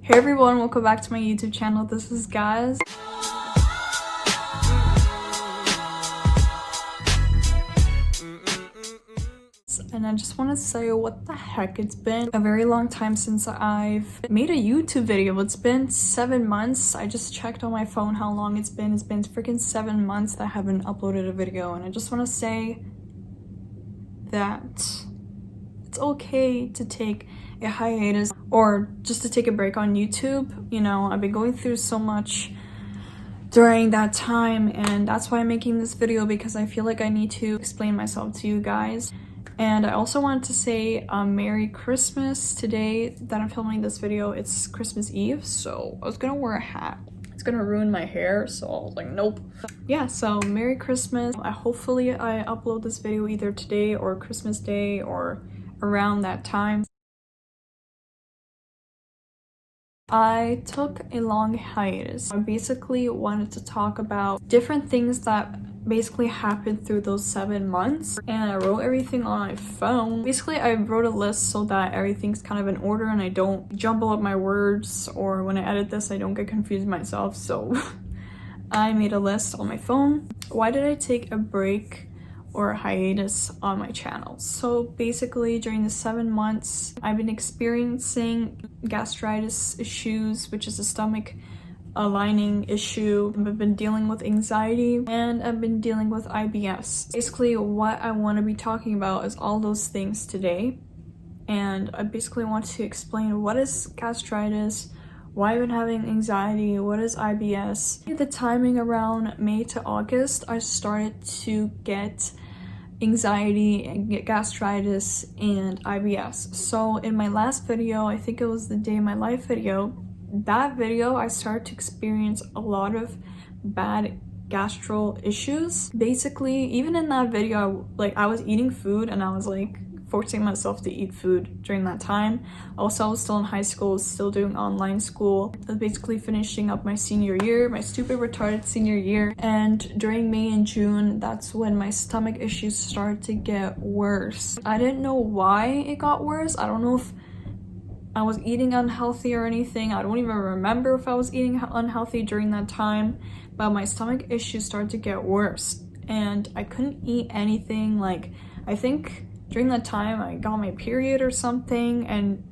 Hey everyone, welcome back to my YouTube channel. This is Gaz. And I just want to say what the heck, it's been a very long time since I've made a YouTube video. It's been 7 months. I just checked on my phone how long it's been. It's been freaking 7 months that I haven't uploaded a video, and I just want to say that it's okay to take a hiatus or just to take a break on YouTube. You know, I've been going through so much during that time, and that's why I'm making this video, because I feel like I need to explain myself to you guys. And I also wanted to say Merry Christmas. Today that I'm filming this video, it's Christmas Eve, so I was gonna wear a hat. It's gonna ruin my hair, so I was like, nope. Yeah, so Merry Christmas. Hopefully I upload this video either today or Christmas Day or around that time. I took a long hiatus. I basically wanted to talk about different things that basically happened through those 7 months, and I wrote everything on my phone. Basically, I wrote a list so that everything's kind of in order and I don't jumble up my words, or when I edit this I don't get confused myself. So I made a list on my phone. Why did I take a break or a hiatus on my channel? So basically, during the 7 months I've been experiencing gastritis issues, which is a stomach lining issue. I've been dealing with anxiety, and I've been dealing with IBS. Basically, what I want to be talking about is all those things today, and I basically want to explain what is gastritis, why I've been having anxiety, what is IBS. The timing around May to August, I started to get anxiety and get gastritis and IBS. So in my last video, I think it was the Day in My Life video, that video I started to experience a lot of bad gastro issues. Basically, even in that video, I was eating food and I was like forcing myself to eat food during that time. Also, I was still in high school, still doing online school. I was basically finishing up my senior year, my stupid retarded senior year. And during May and June, that's when my stomach issues started to get worse. I didn't know why it got worse. I don't know if I was eating unhealthy or anything. I don't even remember if I was eating unhealthy during that time, but my stomach issues started to get worse and I couldn't eat anything. I think during that time I got my period or something, and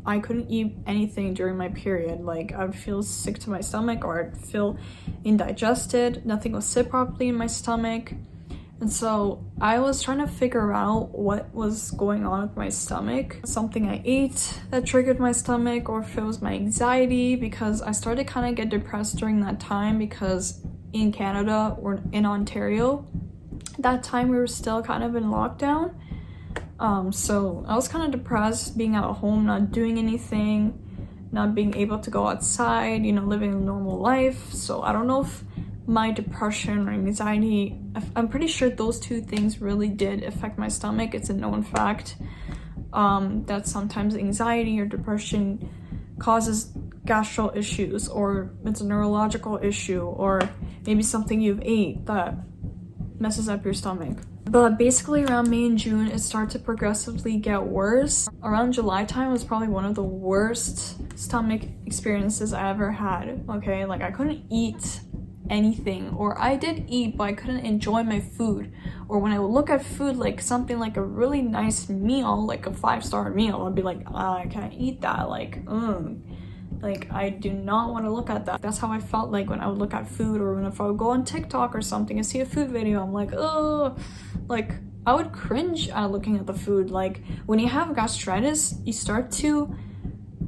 I couldn't eat anything during my period. I would feel sick to my stomach, or I'd feel indigested. Nothing would sit properly in my stomach. And so I was trying to figure out what was going on with my stomach. Something I ate that triggered my stomach, or if it was my anxiety, because I started kind of get depressed during that time, because in Canada or in Ontario, that time we were still kind of in lockdown. So I was kind of depressed, being at home, not doing anything, not being able to go outside, living a normal life. So I don't know if my depression or anxiety, I'm pretty sure those two things really did affect my stomach. It's a known fact that sometimes anxiety or depression causes gastro issues, or it's a neurological issue, or maybe something you've ate that messes up your stomach. But basically around May and June, it started to progressively get worse. Around July time was probably one of the worst stomach experiences I ever had. Okay, I couldn't eat anything, or I did eat but I couldn't enjoy my food. Or when I would look at food, something like a really nice meal, like a 5-star meal, I'd be like, I can't eat that. I do not want to look at that. That's how I felt like when I would look at food, or if I would go on TikTok or something and see a food video, I'm like, oh, I would cringe at looking at the food. When you have gastritis, you start to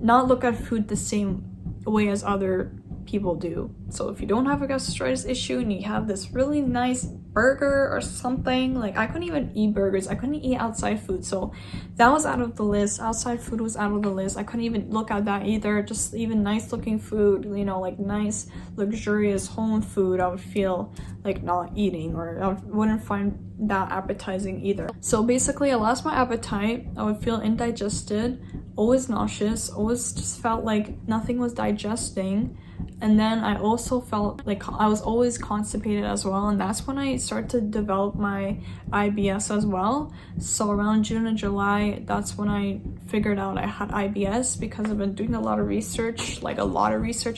not look at food the same way as other people do. So if you don't have a gastritis issue and you have this really nice burger or something, I couldn't even eat burgers. I couldn't eat outside food, so that was out of the list. Outside food was out of the list. I couldn't even look at that either. Just even nice looking food, nice luxurious home food, I would feel like not eating, or I wouldn't find that appetizing either. So basically I lost my appetite. I would feel indigested, always nauseous, always just felt like nothing was digesting. And then I also felt like I was always constipated as well, and that's when I started to develop my IBS as well. So around June and July, that's when I figured out I had IBS, because I've been doing a lot of research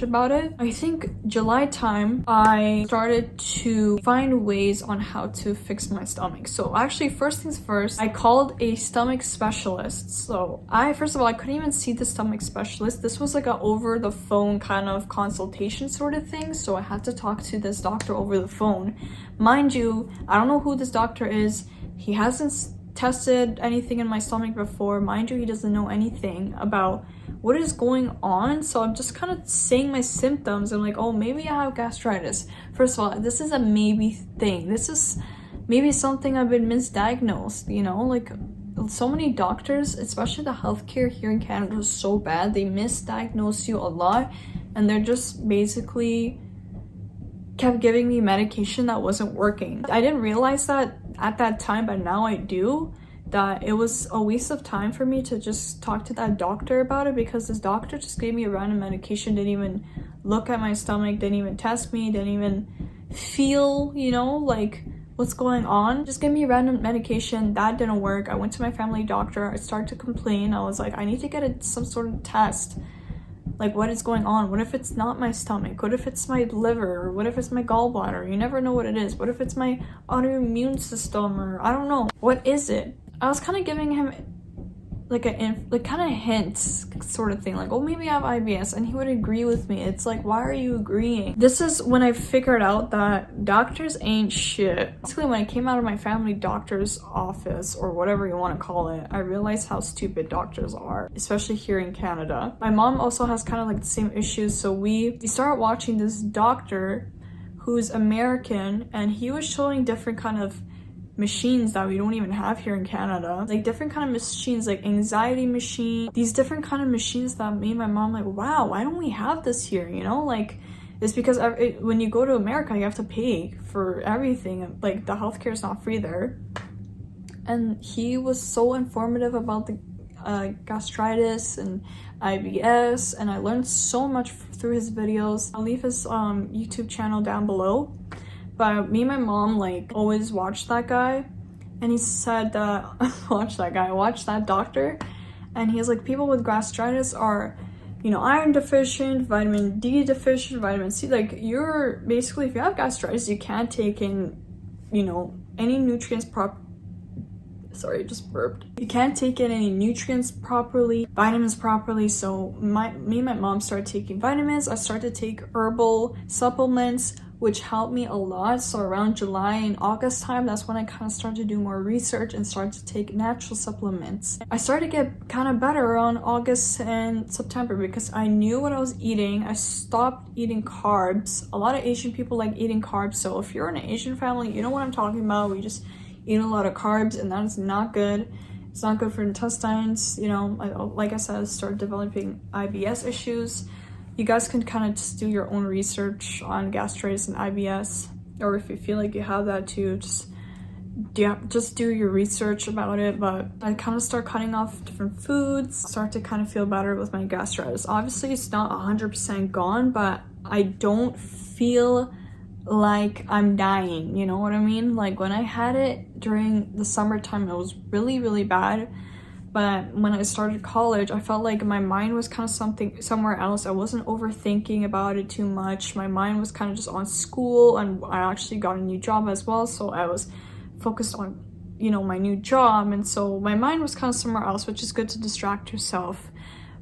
about it. I think July time, I started to find ways on how to fix my stomach. So actually, first things first, I called a stomach specialist. So first of all, I couldn't even see the stomach specialist. This was like a over the phone kind of consultation sort of thing. So I had to talk to this doctor over the phone. Mind you, I don't know who this doctor is. He hasn't tested anything in my stomach before. Mind you, he doesn't know anything about what is going on. So I'm just kind of saying my symptoms. I'm like, oh, maybe I have gastritis. First of all, this is a maybe thing. This is maybe something I've been misdiagnosed, you know, like so many doctors, especially the healthcare here in Canada, is so bad. They misdiagnose you a lot, and they're just basically kept giving me medication that wasn't working. I didn't realize that at that time, but now I do, that it was a waste of time for me to just talk to that doctor about it, because this doctor just gave me a random medication, didn't even look at my stomach, didn't even test me, didn't even feel, you know, like what's going on. Just gave me random medication. That didn't work. I went to my family doctor. I started to complain. I was like, I need to get some sort of test. Like, what is going on? What if it's not my stomach? What if it's my liver? Or what if it's my gallbladder? You never know what it is. What if it's my autoimmune system? Or I don't know. What is it? I was kind of giving him like kind of hints sort of thing, like, oh, maybe I have IBS, and he would agree with me. It's like, why are you agreeing? This is when I figured out that doctors ain't shit. Basically, when I came out of my family doctor's office, or whatever you want to call it, I realized how stupid doctors are, especially here in Canada. My mom also has kind of like the same issues, so we started watching this doctor who's American, and he was showing different kind of machines that we don't even have here in Canada, like different kind of machines, like anxiety machine, these different kind of machines that made my mom like, wow, why don't we have this here, you know? Like, it's because when you go to America, you have to pay for everything, like the healthcare is not free there. And he was so informative about the gastritis and IBS, and I learned so much through his videos. I'll leave his YouTube channel down below. But me and my mom like always watched that guy, and he said watch that doctor, and he's like, people with gastritis are, you know, iron deficient, vitamin D deficient, vitamin C. Like, you're basically, if you have gastritis, you can't take in, you know, any nutrients sorry, just burped. You can't take in any nutrients properly, vitamins properly. So me and my mom started taking vitamins. I started to take herbal supplements, which helped me a lot. So around July and August time, that's when I kind of started to do more research and started to take natural supplements. I started to get kind of better around August and September, because I knew what I was eating. I stopped eating carbs. A lot of Asian people like eating carbs. So if you're in an Asian family, you know what I'm talking about. We just eat a lot of carbs, and that is not good. It's not good for intestines. You know, like I said, I started developing IBS issues. You guys can kind of just do your own research on gastritis and IBS, or if you feel like you have that too, just do your research about it. But I kind of start cutting off different foods, start to kind of feel better with my gastritis. Obviously, it's not 100% gone, but I don't feel like I'm dying, you know what I mean? Like, when I had it during the summertime, it was really, really bad. But when I started college, I felt like my mind was kind of somewhere else. I wasn't overthinking about it too much. My mind was kind of just on school, and I actually got a new job as well. So I was focused on, you know, my new job. And so my mind was kind of somewhere else, which is good to distract yourself.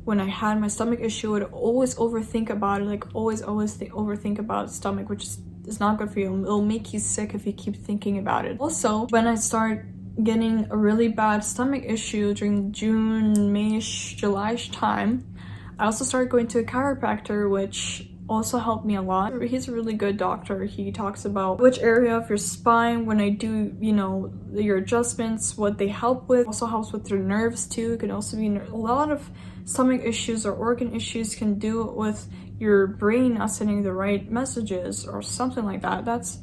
When I had my stomach issue, I would always overthink about it, like always overthink about stomach, which is not good for you. It'll make you sick if you keep thinking about it. Also, when I start getting a really bad stomach issue during June, May-ish, July-ish time, I also started going to a chiropractor, which also helped me a lot. He's a really good doctor. He talks about which area of your spine, when I do, you know, your adjustments, what they help with. Also helps with your nerves too. It can also be a lot of stomach issues or organ issues can do with your brain not sending the right messages or something like that. That's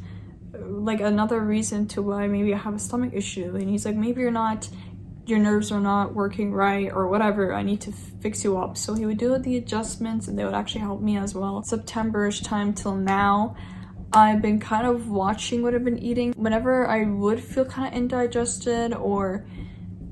like another reason to why maybe I have a stomach issue. And he's like, maybe you're not your nerves are not working right or whatever, I need to fix you up. So he would do the adjustments and they would actually help me as well. September-ish time till now, I've been kind of watching what I've been eating. Whenever I would feel kind of indigested or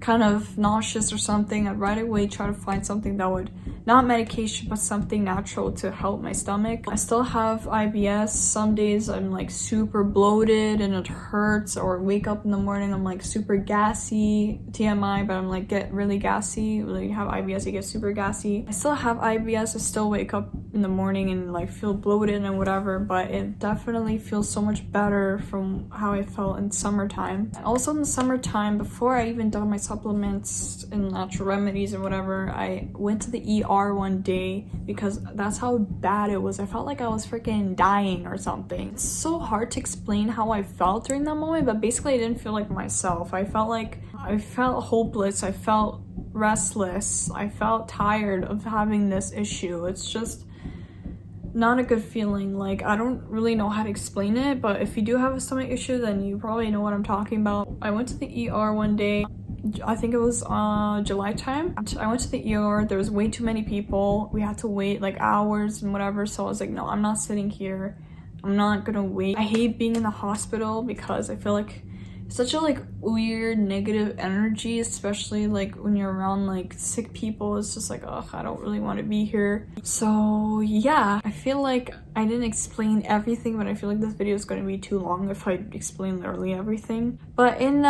kind of nauseous or something, I'd right away try to find something that would, not medication, but something natural to help my stomach. I still have IBS. Some days I'm like super bloated and it hurts, or wake up in the morning I'm like super gassy. TMI, but I'm like get really gassy. When you have IBS, you get super gassy. I still have IBS. I still wake up in the morning and like feel bloated and whatever, but it definitely feels so much better from how I felt in summertime. And also in the summertime, before I even done my supplements and natural remedies and whatever, I went to the ER one day because that's how bad it was. I felt like I was freaking dying or something. It's so hard to explain how I felt during that moment, but basically I didn't feel like myself. I felt hopeless. I felt restless. I felt tired of having this issue. It's just not a good feeling. Like, I don't really know how to explain it, but if you do have a stomach issue, then you probably know what I'm talking about. I went to the ER one day. I think it was July time. I went to the ER. There was way too many people. We had to wait like hours and whatever. So I was like, no, I'm not sitting here. I'm not gonna wait. I hate being in the hospital because I feel like it's such a like weird negative energy, especially like when you're around like sick people. It's just like, ugh, I don't really want to be here. So yeah, I feel like I didn't explain everything, but I feel like this video is going to be too long if I explain literally everything. But in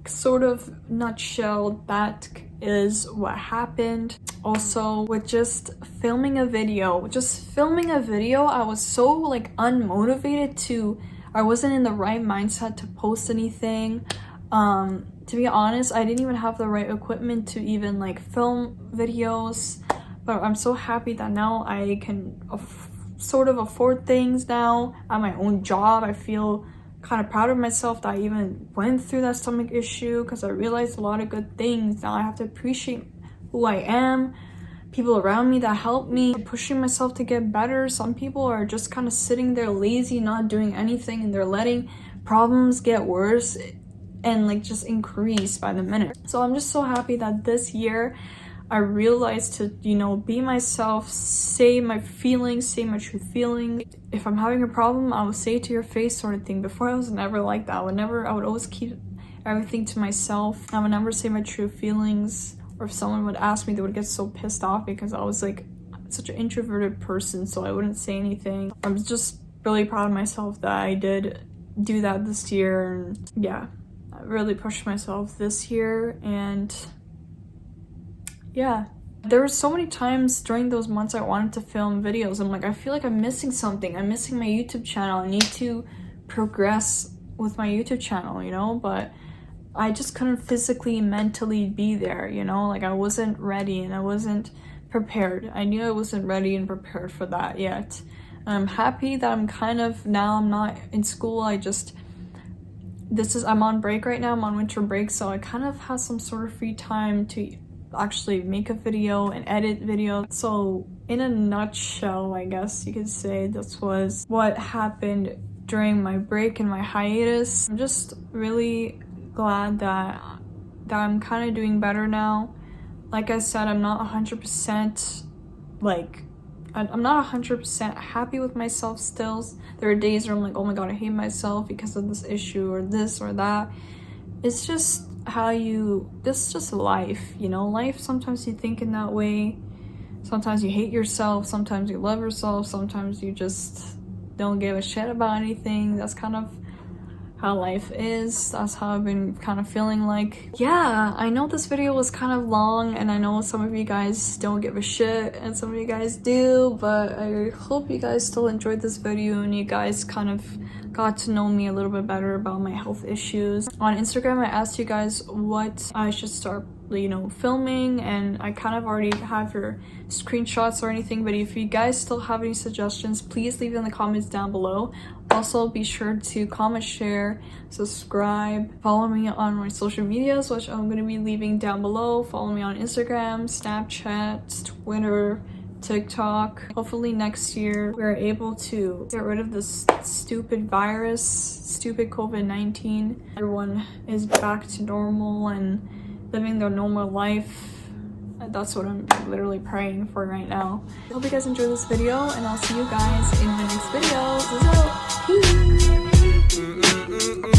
sort of nutshell, that is what happened. Also, with just filming a video, I was so like unmotivated to, I wasn't in the right mindset to post anything. To be honest, I didn't even have the right equipment to even like film videos, but I'm so happy that now I can sort of afford things now at my own job. I feel kind of proud of myself that I even went through that stomach issue, because I realized a lot of good things. Now I have to appreciate who I am, people around me that help me, pushing myself to get better. Some people are just kind of sitting there lazy, not doing anything, and they're letting problems get worse and like just increase by the minute. So I'm just so happy that this year I realized to, you know, be myself, say my feelings, say my true feelings. If I'm having a problem, I will say it to your face, sort of thing. Before, I was never like that. I would always keep everything to myself. I would never say my true feelings, or if someone would ask me, they would get so pissed off because I was like such an introverted person, so I wouldn't say anything. I'm just really proud of myself that I did do that this year, and yeah, I really pushed myself this year. And yeah, there were so many times during those months I wanted to film videos. I'm like, I feel like I'm missing something. I'm missing my YouTube channel. I need to progress with my YouTube channel, you know? But I just couldn't physically, mentally be there, you know? Like, I wasn't ready and I wasn't prepared. I knew I wasn't ready and prepared for that yet. And I'm happy that I'm kind of, now I'm not in school. I'm on break right now. I'm on winter break. So I kind of have some sort of free time to actually make a video and edit video. So in a nutshell, I guess you could say this was what happened during my break and my hiatus. I'm just really glad that I'm kind of doing better now. Like I said, I'm not 100% like, I'm not 100% happy with myself still. There are days where I'm like, oh my god, I hate myself because of this issue or this or that. It's just this is just life, you know? Life, sometimes you think in that way. Sometimes you hate yourself, sometimes you love yourself, sometimes you just don't give a shit about anything. That's kind of how life is. That's how I've been kind of feeling like. Yeah, I know this video was kind of long, and I know some of you guys don't give a shit and some of you guys do, but I hope you guys still enjoyed this video and you guys kind of got to know me a little bit better about my health issues. On Instagram, I asked you guys what I should start, you know, filming, and I kind of already have your screenshots or anything, but if you guys still have any suggestions, please leave it in the comments down below. Also, be sure to comment, share, subscribe, follow me on my social medias, which I'm going to be leaving down below. Follow me on Instagram, Snapchat, Twitter, TikTok. Hopefully next year we're able to get rid of this stupid virus, stupid COVID-19. Everyone is back to normal and living their normal life. That's what I'm literally praying for right now. I hope you guys enjoyed this video, and I'll see you guys in my next video. Peace.